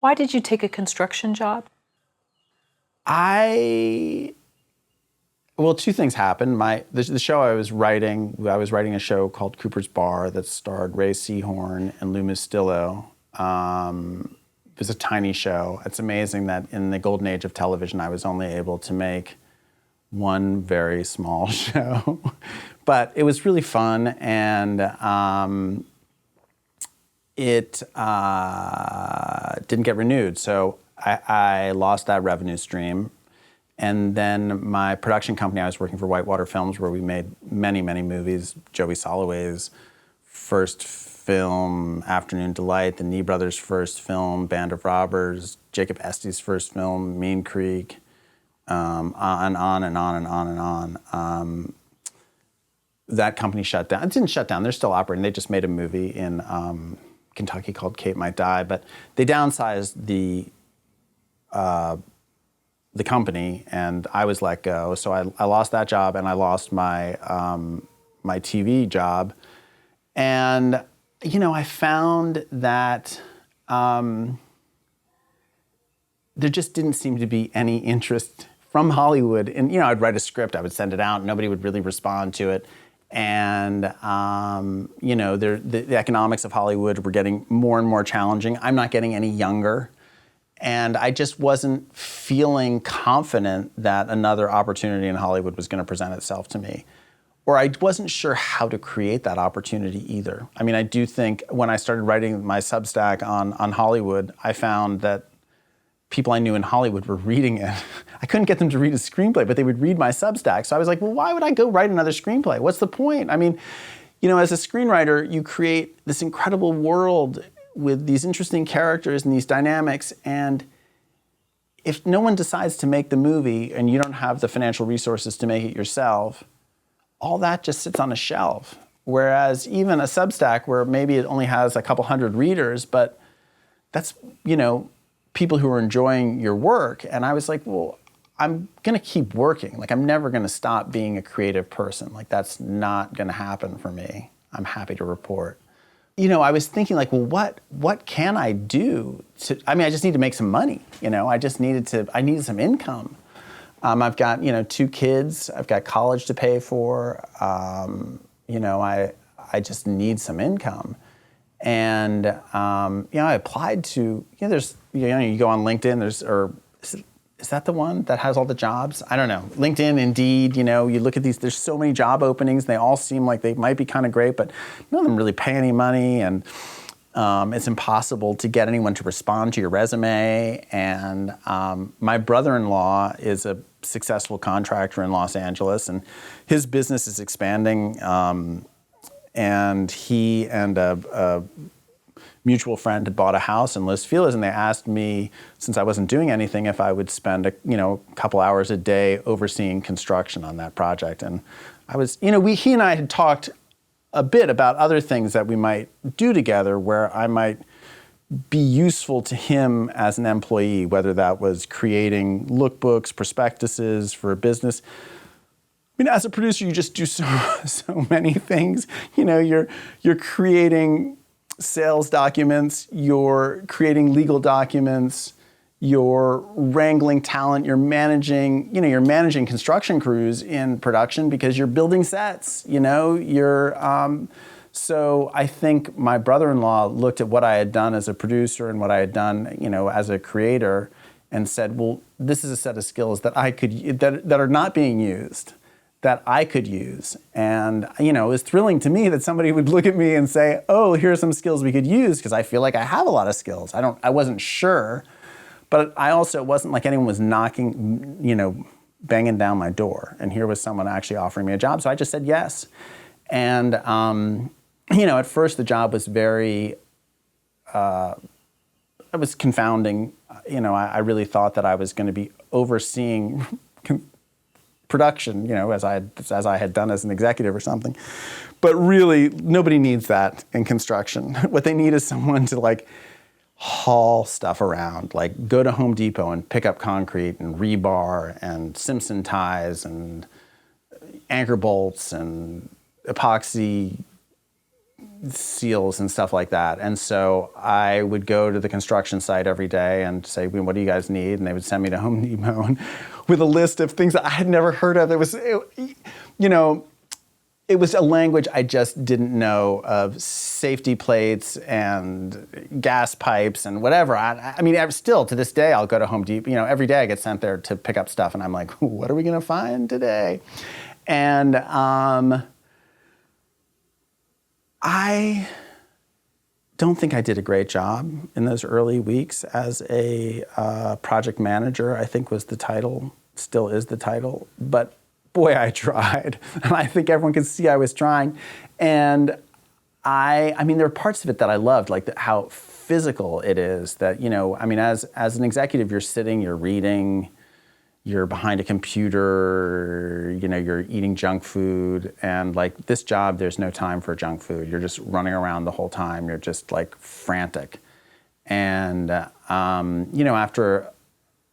Why did you take a construction job? Well, two things happened. The show I was writing a show called Cooper's Bar that starred Rhea Seehorn and Lou Mastillo. It was a tiny show. It's amazing that in the golden age of television, I was only able to make one very small show. But it was really fun, and it didn't get renewed. So I lost that revenue stream. And then my production company, I was working for Whitewater Films, where we made many, many movies. Joey Soloway's first film, Afternoon Delight, the Nee Brothers' first film, Band of Robbers, Jacob Estey's first film, Mean Creek, on and on and on and on and on. That company shut down. It didn't shut down. They're still operating. They just made a movie in Kentucky called Kate Might Die, but they downsized the company, and I was let go. So I lost that job, and I lost my my TV job. And I found that there just didn't seem to be any interest from Hollywood. And I'd write a script, I would send it out, and nobody would really respond to it. And the economics of Hollywood were getting more and more challenging. I'm not getting any younger. And I just wasn't feeling confident that another opportunity in Hollywood was going to present itself to me. Or I wasn't sure how to create that opportunity either. I mean, I do think when I started writing my Substack on Hollywood, I found that people I knew in Hollywood were reading it. I couldn't get them to read a screenplay, but they would read my Substack. So I was like, well, why would I go write another screenplay? What's the point? I mean, as a screenwriter, you create this incredible world with these interesting characters and these dynamics, and if no one decides to make the movie and you don't have the financial resources to make it yourself, all that just sits on a shelf. Whereas even a Substack, where maybe it only has a couple hundred readers, but that's, people who are enjoying your work. And I was like, well, I'm going to keep working. Like, I'm never going to stop being a creative person. Like, that's not going to happen for me. I'm happy to report. I was thinking, like, well, what can I do I just need to make some money. I needed some income. I've got, 2 kids. I've got college to pay for. I just need some income. And, I applied to, there's, you go on LinkedIn, is that the one that has all the jobs? I don't know. LinkedIn, Indeed, you look at these, there's so many job openings. They all seem like they might be kind of great, but none of them really pay any money. And it's impossible to get anyone to respond to your resume. And my brother-in-law is a successful contractor in Los Angeles, and his business is expanding. And he and a mutual friend had bought a house in Los Feliz, and they asked me, since I wasn't doing anything, if I would spend a couple hours a day overseeing construction on that project. And I was, he and I had talked a bit about other things that we might do together where I might be useful to him as an employee, whether that was creating lookbooks, prospectuses for a business. I mean, as a producer, you just do so many things. You're creating sales documents, you're creating legal documents, you're wrangling talent, you're managing construction crews in production because you're building sets, so I think my brother-in-law looked at what I had done as a producer and what I had done, as a creator, and said, well, this is a set of skills that that are not being used, that I could use. And, it was thrilling to me that somebody would look at me and say, oh, here are some skills we could use, because I feel like I have a lot of skills. I wasn't sure, but I also wasn't like anyone was knocking, banging down my door. And here was someone actually offering me a job. So I just said yes. And, at first the job was very, it was confounding. I really thought that I was going to be overseeing production, as I had done as an executive or something. But really, nobody needs that in construction. What they need is someone to haul stuff around, like go to Home Depot and pick up concrete and rebar and Simpson ties and anchor bolts and epoxy seals and stuff like that. And so I would go to the construction site every day and say, what do you guys need? And they would send me to Home Depot and, with a list of things that I had never heard of. It was a language I just didn't know, of safety plates and gas pipes and whatever. I mean, still to this day, I'll go to Home Depot. Every day I get sent there to pick up stuff, and I'm like, what are we going to find today? And I don't think I did a great job in those early weeks as a project manager, I think was the title, still is the title. But boy, I tried. And I think everyone could see I was trying. And I mean, there were parts of it that I loved, like how physical it is that, as an executive, you're sitting, you're reading, you're behind a computer, you're eating junk food. And like this job, there's no time for junk food. You're just running around the whole time. You're just like frantic. And, after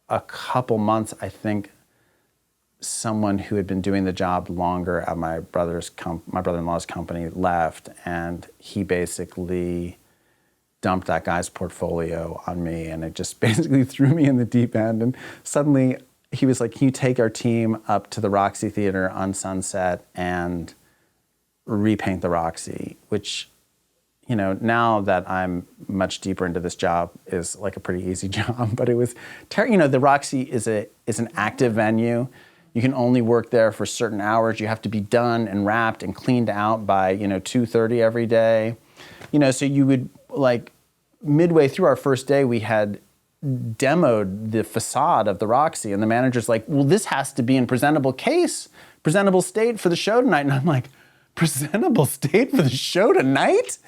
a couple months, I think someone who had been doing the job longer at my brother-in-law's company left, and he basically dumped that guy's portfolio on me, and it just basically threw me in the deep end. And suddenly he was like, can you take our team up to the Roxy Theater on Sunset and repaint the Roxy? Which, now that I'm much deeper into this job, is like a pretty easy job. But it was, the Roxy is an active venue. You can only work there for certain hours. You have to be done and wrapped and cleaned out by, 2:30 every day. So you would, like, midway through our first day, we had demoed the facade of the Roxy, and the manager's like, well, this has to be in presentable state for the show tonight. And I'm like, presentable state for the show tonight?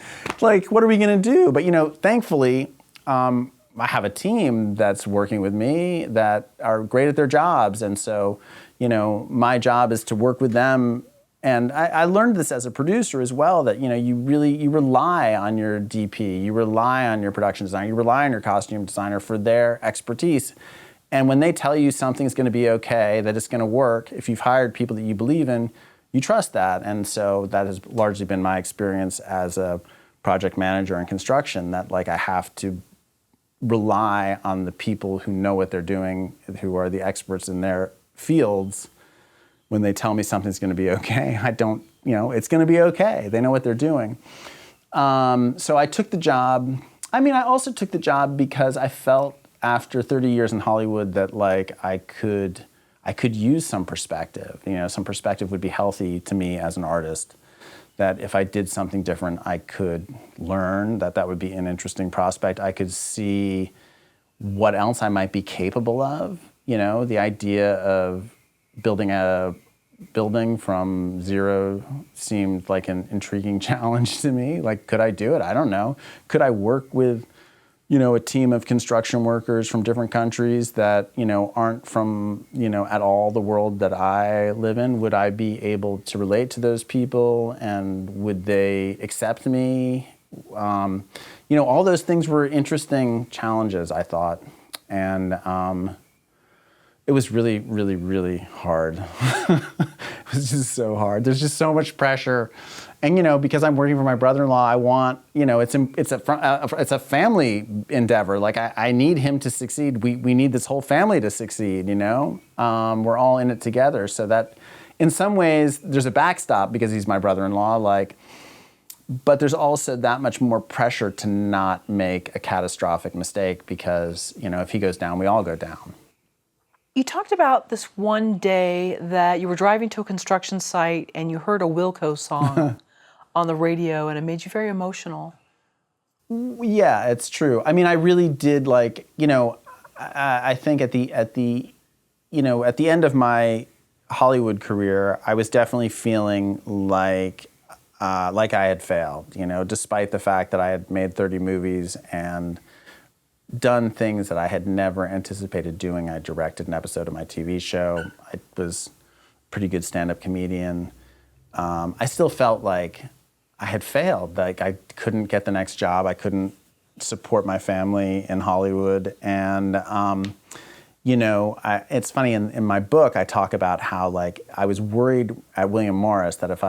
Like, what are we gonna do? But, thankfully, I have a team that's working with me that are great at their jobs. And so, my job is to work with them. And I learned this as a producer as well, that, you rely on your DP, you rely on your production designer, you rely on your costume designer for their expertise. And when they tell you something's gonna be okay, that it's gonna work, if you've hired people that you believe in, you trust that. And so that has largely been my experience as a project manager in construction, that like I have to rely on the people who know what they're doing, who are the experts in their fields. When they tell me something's going to be okay, I don't, it's going to be okay. They know what they're doing. So I took the job. I also took the job because I felt after 30 years in Hollywood that like I could use some perspective. Some perspective would be healthy to me as an artist. That if I did something different, I could learn, that would be an interesting prospect. I could see what else I might be capable of. The idea of building a building from zero seemed like an intriguing challenge to me. Like, could I do it? I don't know. Could I work with, a team of construction workers from different countries that, aren't from, at all the world that I live in? Would I be able to relate to those people, and would they accept me? All those things were interesting challenges, I thought. And it was really, really, really hard. It was just so hard. There's just so much pressure. And, because I'm working for my brother-in-law, I want, it's a family endeavor. Like, I need him to succeed. We need this whole family to succeed, We're all in it together. So that, in some ways, there's a backstop because he's my brother-in-law, but there's also that much more pressure to not make a catastrophic mistake because, if he goes down, we all go down. You talked about this one day that you were driving to a construction site and you heard a Wilco song on the radio, and it made you very emotional. Yeah, it's true. I really did I think at the end of my Hollywood career, I was definitely feeling like I had failed, despite the fact that I had made 30 movies and done things that I had never anticipated doing. I directed an episode of my TV show. I was a pretty good stand-up comedian. I still felt like I had failed. Like I couldn't get the next job. I couldn't support my family in Hollywood. And, it's funny, in my book, I talk about how I was worried at William Morris that if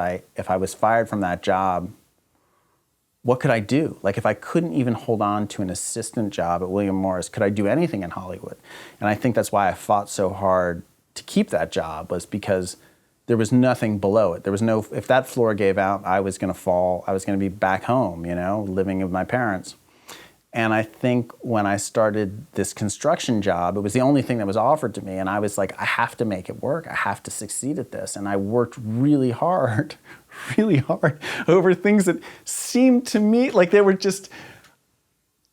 I was fired from that job, what could I do? Like, if I couldn't even hold on to an assistant job at William Morris, could I do anything in Hollywood? And I think that's why I fought so hard to keep that job, was because there was nothing below it. There was no, if that floor gave out, I was going to fall. I was going to be back home, you know, living with my parents. And I think when I started this construction job, it was the only thing that was offered to me. And I was like, I have to make it work. I have to succeed at this. And I worked really hard over things that seemed to me like they were just,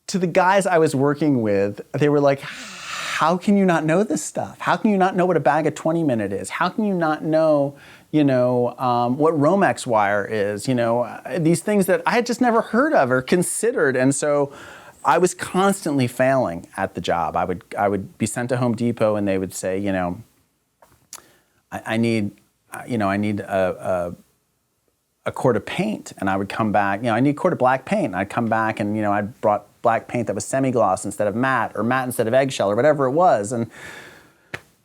to the guys I was working with, they were like, how can you not know this stuff? How can you not know what a bag of 20-minute is? How can you not know, what Romex wire is? These things that I had just never heard of or considered. And so I was constantly failing at the job. I would be sent to Home Depot and they would say, I need a quart of paint, and I would come back, I need a quart of black paint. And I'd come back and, I'd brought black paint that was semi-gloss instead of matte, or matte instead of eggshell, or whatever it was. And,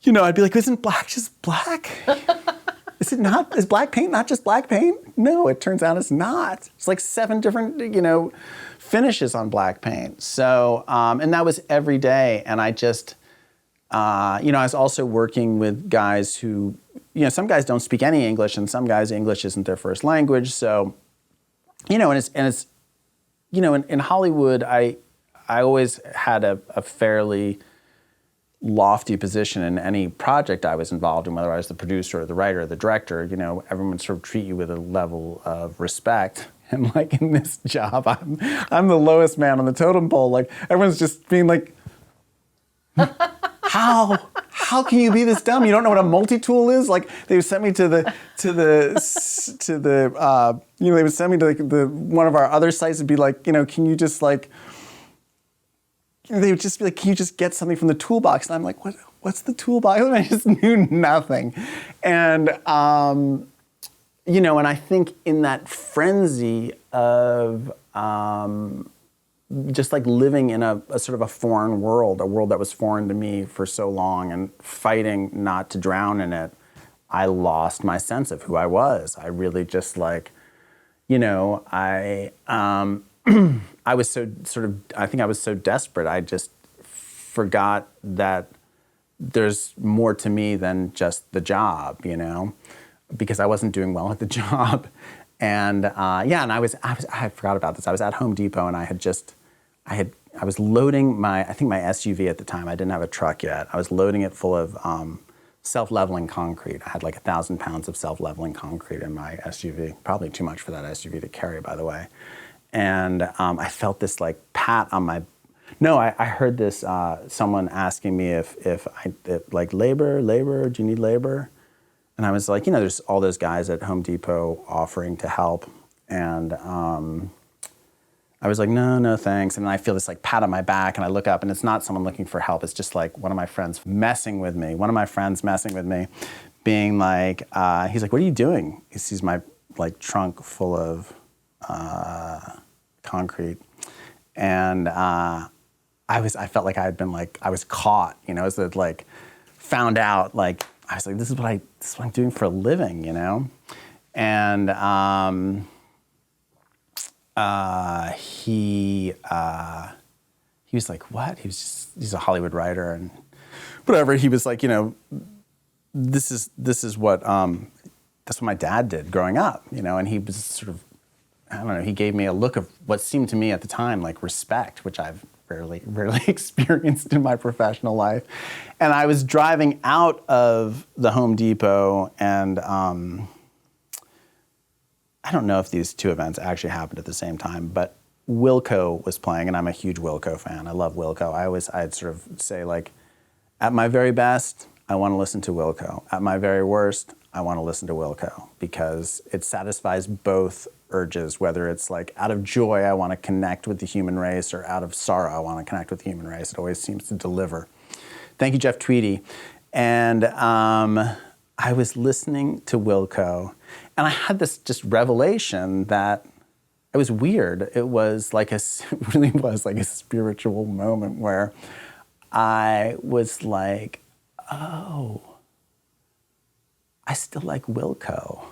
I'd be like, isn't black just black? Is it not? Is black paint not just black paint? No, it turns out it's not. It's like 7 different, finishes on black paint. So, and that was every day. And I just, I was also working with guys who, some guys don't speak any English, and some guys English isn't their first language. So, in Hollywood, I always had a fairly lofty position in any project I was involved in, whether I was the producer or the writer or the director. Everyone would sort of treat you with a level of respect. And like in this job, I'm the lowest man on the totem pole. Like, everyone's just being like, how can you be this dumb? You don't know what a multi-tool is? Like, they would send me they would send me to one of our other sites and be like, can you just like, they would just be like, can you just get something from the toolbox? And I'm like, what's the toolbox? And I just knew nothing. And, and I think in that frenzy of just like living in a sort of a foreign world, a world that was foreign to me for so long, and fighting not to drown in it, I lost my sense of who I was. I really just like, I was so I think I was so desperate, I just forgot that there's more to me than just the job, because I wasn't doing well at the job. And and I forgot about this. I was at Home Depot and I was loading my SUV at the time. I didn't have a truck yet. I was loading it full of self-leveling concrete. I had like 1,000 pounds of self-leveling concrete in my SUV. Probably too much for that SUV to carry, by the way. And I felt this like pat on my. No, I heard this someone asking me if labor, do you need labor? And I was like, there's all those guys at Home Depot offering to help. And I was like, no, thanks. And then I feel this like pat on my back, and I look up, and it's not someone looking for help. It's just like one of my friends messing with me, being like, he's like, what are you doing? He sees my like trunk full of concrete. And I felt like I had been like, I was caught, as it like found out, like, I was like, this is what I'm doing for a living, And he was like, what? He's a Hollywood writer and whatever. He was like, this is what that's what my dad did growing up, and he was sort of, I don't know, he gave me a look of what seemed to me at the time like respect, which I've rarely experienced in my professional life. And I was driving out of the Home Depot, and I don't know if these two events actually happened at the same time, but Wilco was playing, and I'm a huge Wilco fan. I love Wilco. I'd sort of say, like, at my very best, I want to listen to Wilco. At my very worst, I want to listen to Wilco, because it satisfies both urges, whether it's like out of joy, I want to connect with the human race, or out of sorrow, I want to connect with the human race. It always seems to deliver. Thank you, Jeff Tweedy. And I was listening to Wilco, and I had this just revelation that it was weird. It really was like a spiritual moment where I was like, oh, I still like Wilco.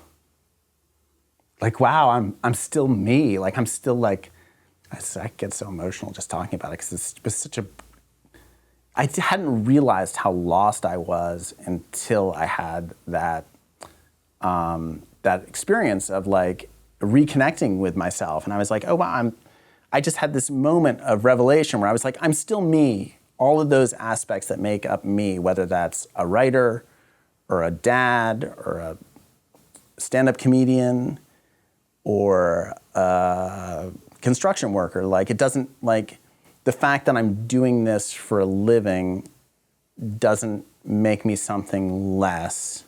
like, wow, I'm still me. Like, I'm still like, I get so emotional just talking about it because it was such a, I hadn't realized how lost I was until I had that, that experience of like reconnecting with myself. And I was like, oh, wow, I just had this moment of revelation where I was like, I'm still me. All of those aspects that make up me, whether that's a writer or a dad or a stand-up comedian or a construction worker, like it doesn't, like the fact that I'm doing this for a living doesn't make me something less.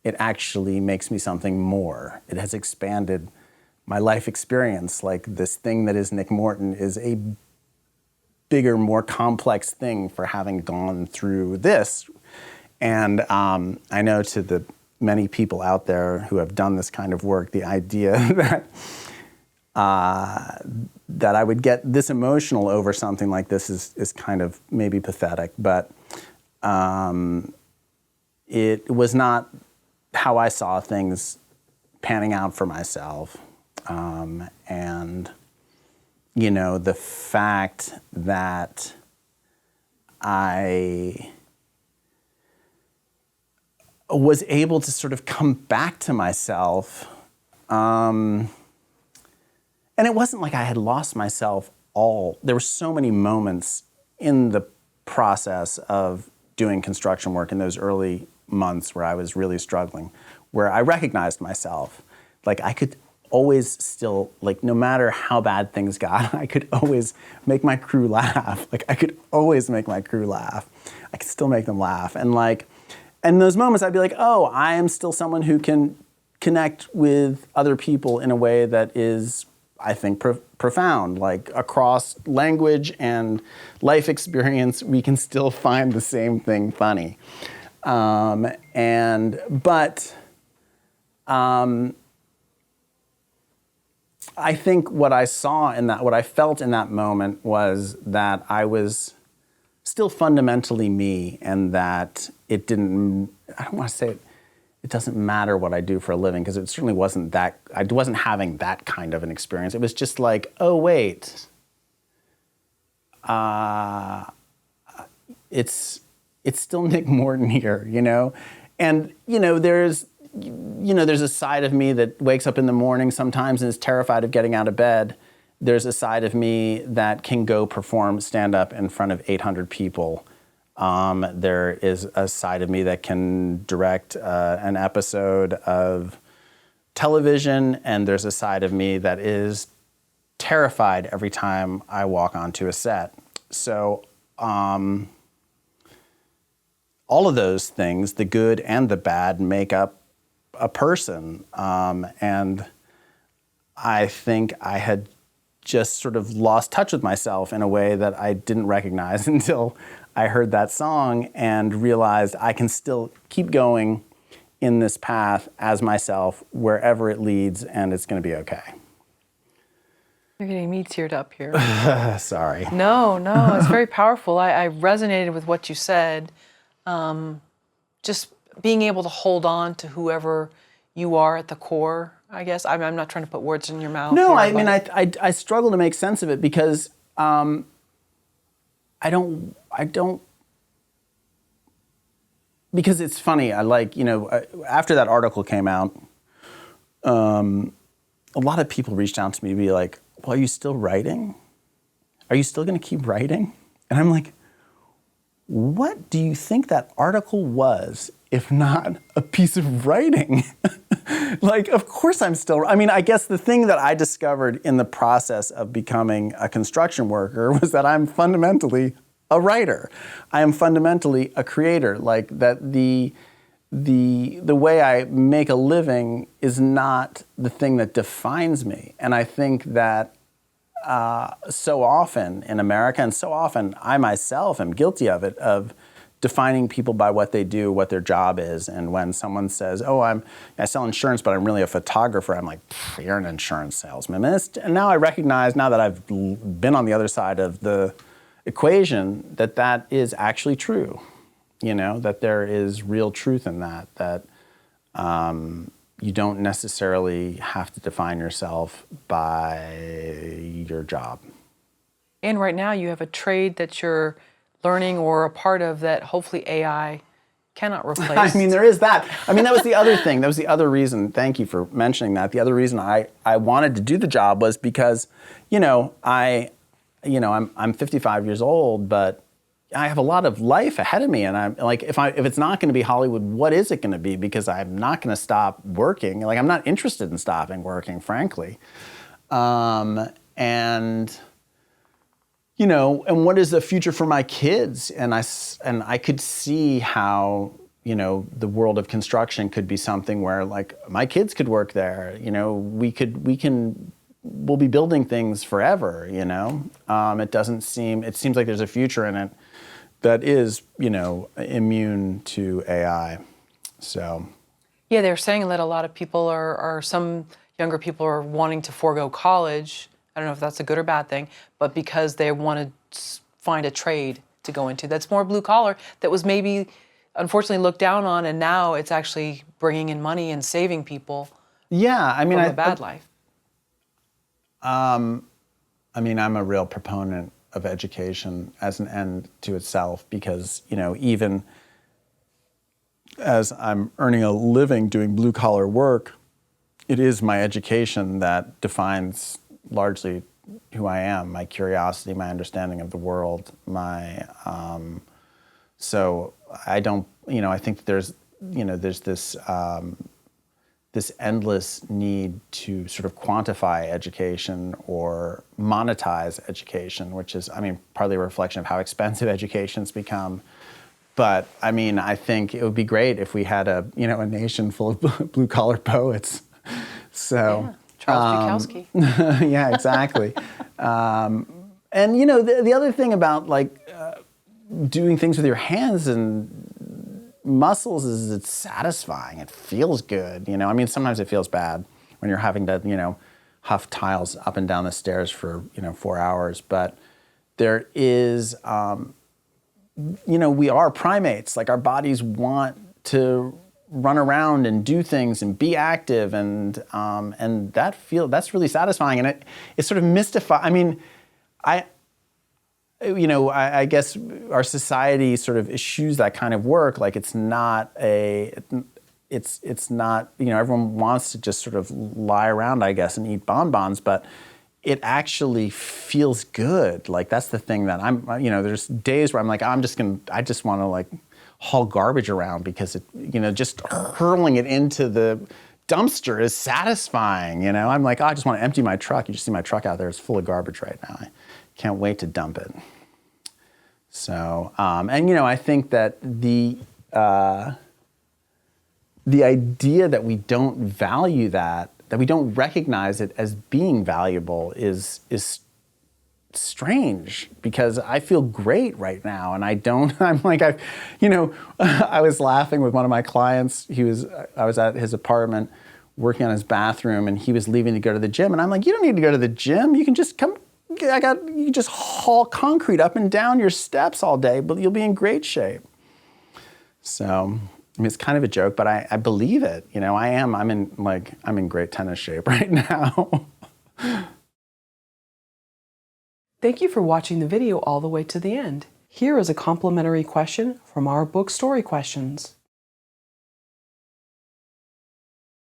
It actually makes me something more. It has expanded my life experience. Like this thing that is Nick Morton is a bigger, more complex thing for having gone through this. And I know to the many people out there who have done this kind of work, the idea that I would get this emotional over something like this is kind of maybe pathetic, but it was not how I saw things panning out for myself. And, you know, the fact that I was able to sort of come back to myself, and it wasn't like I had lost myself all. There were so many moments in the process of doing construction work in those early months where I was really struggling, where I recognized myself. Like I could always still, like no matter how bad things got, I could always make my crew laugh. Like I could always make my crew laugh. I could still make them laugh. And like, in those moments I'd be like, oh, I am still someone who can connect with other people in a way that is, I think, profound. Like across language and life experience, we can still find the same thing funny. I think what I saw in that, what I felt in that moment was that I was still fundamentally me, and that it didn't, I don't want to say it doesn't matter what I do for a living, because it certainly wasn't that, I wasn't having that kind of an experience. It was just like, oh wait, it's still Nick Morton here, you know? And, you know, there's a side of me that wakes up in the morning sometimes and is terrified of getting out of bed. There's a side of me that can go perform stand-up in front of 800 people. There is a side of me that can direct an episode of television, and there's a side of me that is terrified every time I walk onto a set. So all of those things, the good and the bad, make up a person. And I think I had just sort of lost touch with myself in a way that I didn't recognize until I heard that song and realized I can still keep going in this path as myself wherever it leads, and it's going to be okay. You're getting me teared up here. Sorry. No, it's very powerful. I resonated with what you said. Just being able to hold on to whoever you are at the core, I guess. I'm not trying to put words in your mouth. No, here, I mean, I struggle to make sense of it because I don't, because it's funny. I like, you know, after that article came out, a lot of people reached out to me to be like, well, are you still writing? Are you still going to keep writing? And I'm like, what do you think that article was if not a piece of writing? Like, of course I'm still, I mean, I guess the thing that I discovered in the process of becoming a construction worker was that I'm fundamentally a writer. I am fundamentally a creator. Like that the way I make a living is not the thing that defines me. And I think that so often in America, and so often I myself am guilty of it, of defining people by what they do, what their job is. And when someone says, oh, I sell insurance, but I'm really a photographer, I'm like, you're an insurance salesman. And now I recognize, now that I've been on the other side of the equation, that is actually true. You know, that there is real truth in that you don't necessarily have to define yourself by your job. And right now you have a trade that you're learning or a part of that hopefully AI cannot replace. I mean, there is that. I mean, that was the other thing. That was the other reason. Thank you for mentioning that. The other reason I wanted to do the job was because, I'm 55 years old, but I have a lot of life ahead of me, and I'm like, if it's not going to be Hollywood, what is it going to be? Because I'm not going to stop working. Like, I'm not interested in stopping working, frankly. And what is the future for my kids? And I could see how, the world of construction could be something where, like, my kids could work there. We'll be building things forever. It seems like there's a future in it that is, immune to AI. So. Yeah, they're saying that a lot of people some younger people are wanting to forego college. I don't know if that's a good or bad thing, but because they want to find a trade to go into that's more blue collar, that was maybe unfortunately looked down on, and now it's actually bringing in money and saving people. Yeah, I mean, from a bad life. I'm a real proponent of education as an end to itself because, even as I'm earning a living doing blue collar work, it is my education that defines largely who I am, my curiosity, my understanding of the world, so I don't, I think there's this endless need to sort of quantify education or monetize education, which is, partly a reflection of how expensive education's become. But I think it would be great if we had a nation full of blue collar poets. So. Yeah. Charles Bukowski. Yeah, exactly. And the other thing about doing things with your hands and muscles is it's satisfying. It feels good. Sometimes it feels bad when you're having to huff tiles up and down the stairs for 4 hours. But there is we are primates. Like, our bodies want to run around and do things and be active, and that's really satisfying, and it sort of mystifies. I guess our society sort of eschews that kind of work. Like, it's not everyone wants to just sort of lie around, I guess, and eat bonbons, but it actually feels good. Like, that's the thing that there's days where I'm like, I just want to haul garbage around because just hurling it into the dumpster is satisfying. I'm like, I just want to empty my truck. You just see my truck out there; it's full of garbage right now. I can't wait to dump it. So, I think that the idea that we don't value that we don't recognize it as being valuable is strange, because I feel great right now, and I don't. I was laughing with one of my clients. I was at his apartment working on his bathroom, and he was leaving to go to the gym, and I'm like, you don't need to go to the gym. You can just come. You just haul concrete up and down your steps all day, but you'll be in great shape. So, it's kind of a joke, but I believe it. I'm in great tennis shape right now. Thank you for watching the video all the way to the end. Here is a complimentary question from our book Story Questions.